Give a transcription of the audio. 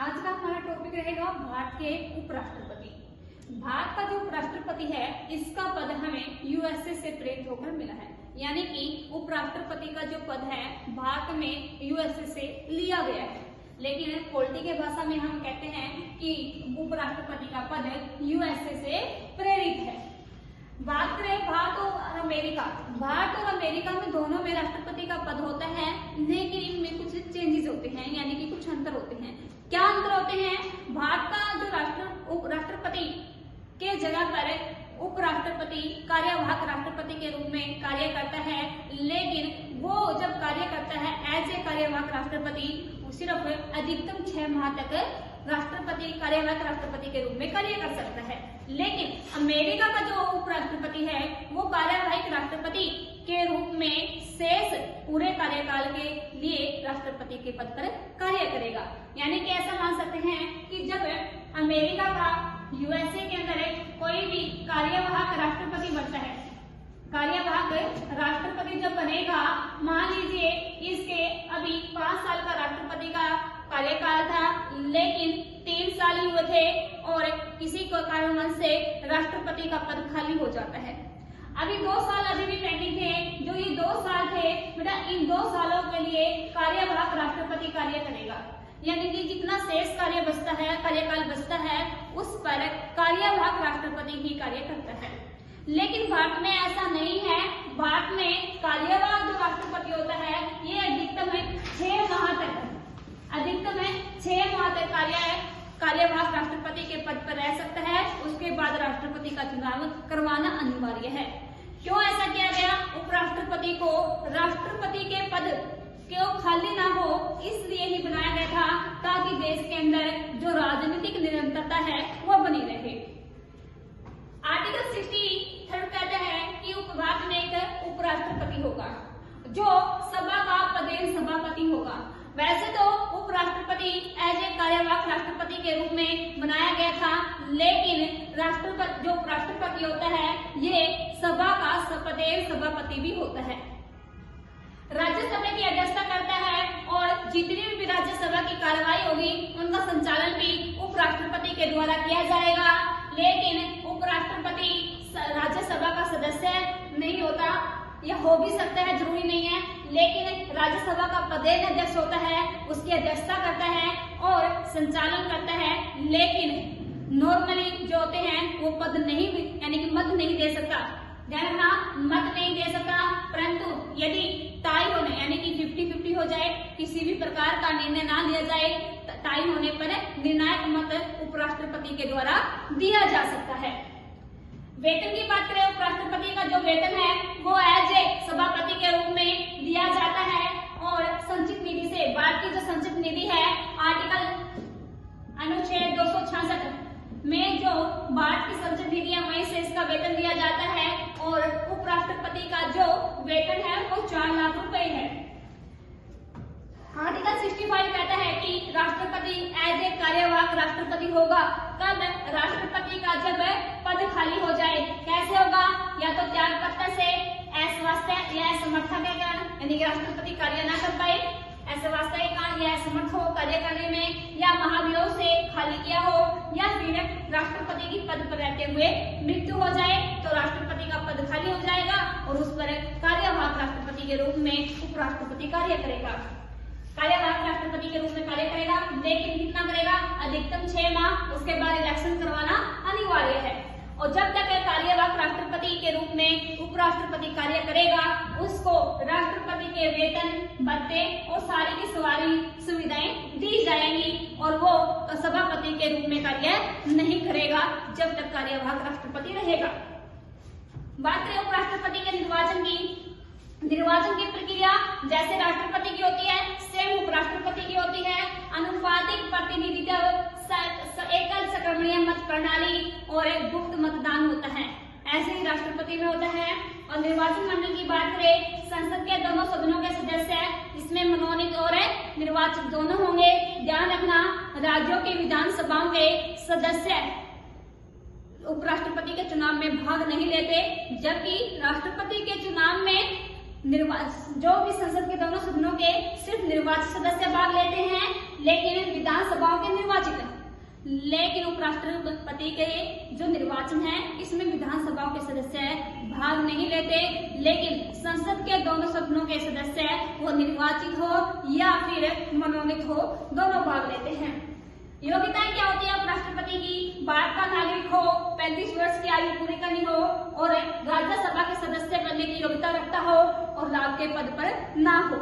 आज का हमारा टॉपिक रहेगा भारत के उपराष्ट्रपति। भारत का जो उपराष्ट्रपति है इसका पद हमें यूएसए से प्रेरित होकर मिला है, यानी कि उपराष्ट्रपति का जो पद है भारत में यूएसए से लिया गया है। लेकिन पॉलिटी के भाषा में हम कहते हैं कि उपराष्ट्रपति का पद यूएसए से प्रेरित है। बात करें भारत और अमेरिका। भारत और अमेरिका में दोनों में राष्ट्रपति का पद होता है, लेकिन इनमें कुछ चेंजेस होते हैं, यानी कि कुछ अंतर होते हैं। क्या अंतर होते हैं? भारत का जो राष्ट्रपति के जगह पर उपराष्ट्रपति कार्यवाहक राष्ट्रपति के रूप में कार्य करता है, लेकिन वो जब कार्य करता है एज ए कार्यवाहक राष्ट्रपति सिर्फ अधिकतम 6 माह तक राष्ट्रपति कार्यवाहक राष्ट्रपति के रूप में कार्य कर सकता है। लेकिन अमेरिका का जो उपराष्ट्रपति है वो कार्यवाहक राष्ट्रपति के रूप में शेष पूरे कार्यकाल के लिए राष्ट्रपति के पद पर कार्य करेगा। यानी कि ऐसा मान सकते हैं कि जब अमेरिका का यूएसए के अंदर कोई भी कार्यवाहक राष्ट्रपति बनता है, कार्यवाहक राष्ट्रपति जब बनेगा, मान लीजिए इसके अभी 5 साल का राष्ट्रपति का कार्यकाल था, लेकिन 3 साल ही हुए थे और किसी को कारणवश से राष्ट्रपति का पद खाली हो जाता है। अभी 2 साल अभी भी पेंडिंग थे, जो ये 2 साल थे बेटा, इन 2 सालों के लिए कार्यवाहक राष्ट्रपति कार्य करेगा। यानी कि जितना शेष कार्य बचता है, कार्यकाल बचता है, उस पर कार्यवाहक राष्ट्रपति ही कार्य करता है। लेकिन भारत में ऐसा नहीं है। भारत में कार्यवाहक जो राष्ट्रपति होता है ये अधिकतम 6 माह तक कार्यवाहक राष्ट्रपति के पद पर रह सकता है। उसके बाद राष्ट्रपति का चुनाव करवाना अनिवार्य है। क्यों ऐसा किया गया? उपराष्ट्रपति को राष्ट्रपति के पद क्यों खाली ना हो, इसलिए ही बनाया गया था, ताकि देश के अंदर जो राजनीतिक निरंतरता है वो बनी रहे। आर्टिकल 63 कहता है कि भारत में एक उपराष्ट्रपति होगा जो सभा का प्रदेश सभापति होगा। वैसे तो उपराष्ट्रपति एज ए कार्यवाहक राष्ट्रपति के रूप में बनाया गया था, लेकिन राष्ट्रपति जो उपराष्ट्रपति होता है ये सभा का प्रदेश सभापति भी होता है। राज्यसभा की अध्यक्षता करता है और जितनी भी राज्यसभा की कार्रवाई होगी उनका संचालन भी उपराष्ट्रपति के द्वारा किया जाएगा। लेकिन उपराष्ट्रपति राज्यसभा का सदस्य नहीं होता, यह हो भी सकता है, जरूरी नहीं है, लेकिन राज्यसभा का प्रदेश अध्यक्ष होता है, उसकी अध्यक्षता करता है और संचालन करता है। लेकिन नॉर्मली जो होते हैं वो पद नहीं, यानी कि मत नहीं दे सकता, मत नहीं दे सकता। परंतु यदि टाई होने यानी कि 50-50 हो जाए, किसी भी प्रकार का निर्णय ना लिया जाए, टाई होने पर निर्णायक मत उपराष्ट्रपति के द्वारा दिया जा सकता है। वेतन की बात करें, उपराष्ट्रपति का जो वेतन है वो एज ए सभापति के रूप में दिया जाता है और संचित निधि से, भारत की जो संचित निधि है आर्टिकल अनुच्छेद 266 में जो भारत की संचित निधि है वहीं से इसका वेतन दिया जाता है और उपराष्ट्रपति का जो वेतन है वो 4 लाख रुपए है। आर्टिकल 65 कहता है कि राष्ट्रपति एज ए कार्यवाहक राष्ट्रपति होगा कब? राष्ट्रपति का जब पद खाली हो जाए। कैसे होगा? या तो त्याग पत्र से, अस्वस्थ या असमर्थ के कारण, यानी कि राष्ट्रपति कार्य न कर पाए, अस्वस्थ के कारण या असमर्थ हो कार्य करने में, या महाभियोग से खाली किया हो, या फिर राष्ट्रपति की पद पर रहते हुए मृत्यु हो जाए तो राष्ट्रपति का पद खाली हो जाएगा और उस पर कार्यवाहक राष्ट्रपति के रूप में उपराष्ट्रपति कार्य करेगा। कार्यवाहक राष्ट्रपति के रूप में कार्य करेगा, लेकिन कितना करेगा? अधिकतम 6 माह। उसके बाद इलेक्शन करवाना अनिवार्य है। और जब तक कार्यवाहक राष्ट्रपति के रूप में उपराष्ट्रपति कार्य करेगा, उसको राष्ट्रपति के वेतन, भत्ते और सारी की सारी सुविधाएं दी जाएंगी और वो सभापति के रूप में कार्य नहीं करेगा जब तक कार्यवाहक राष्ट्रपति रहेगा। बात करें उपराष्ट्रपति के निर्वाचन की प्रक्रिया जैसे राष्ट्रपति की होती है सेम उपराष्ट्रपति की होती है। अनुपातिक प्रतिनिधित्व, एकल सक्रिय मत प्रणाली और एक गुप्त मतदान होता है, ऐसे ही राष्ट्रपति में होता है। और निर्वाचन मंडल की बात करें, संसद के दोनों सदनों के सदस्य इसमें मनोनीत और निर्वाचित दोनों होंगे। ध्यान रखना, राज्यों की विधानसभाओं के सदस्य उपराष्ट्रपति के चुनाव में भाग नहीं लेते, जबकि राष्ट्रपति के चुनाव में जो भी संसद के दोनों सदनों के सिर्फ निर्वाचित सदस्य भाग लेते हैं, लेकिन विधानसभाओं के निर्वाचित, लेकिन उपराष्ट्रपति के जो निर्वाचन है इसमें विधानसभाओं के सदस्य भाग नहीं लेते, लेकिन संसद के दोनों सदनों के सदस्य वो निर्वाचित हो या फिर मनोनीत हो, दोनों भाग लेते हैं। योग्यताएं क्या होती है उपराष्ट्रपति की? भारत का नागरिक हो, 35 वर्ष की आयु पूरी करनी हो और राज्यसभा के सदस्य बनने की योग्यता रखता हो और लाभ के पद पर ना हो।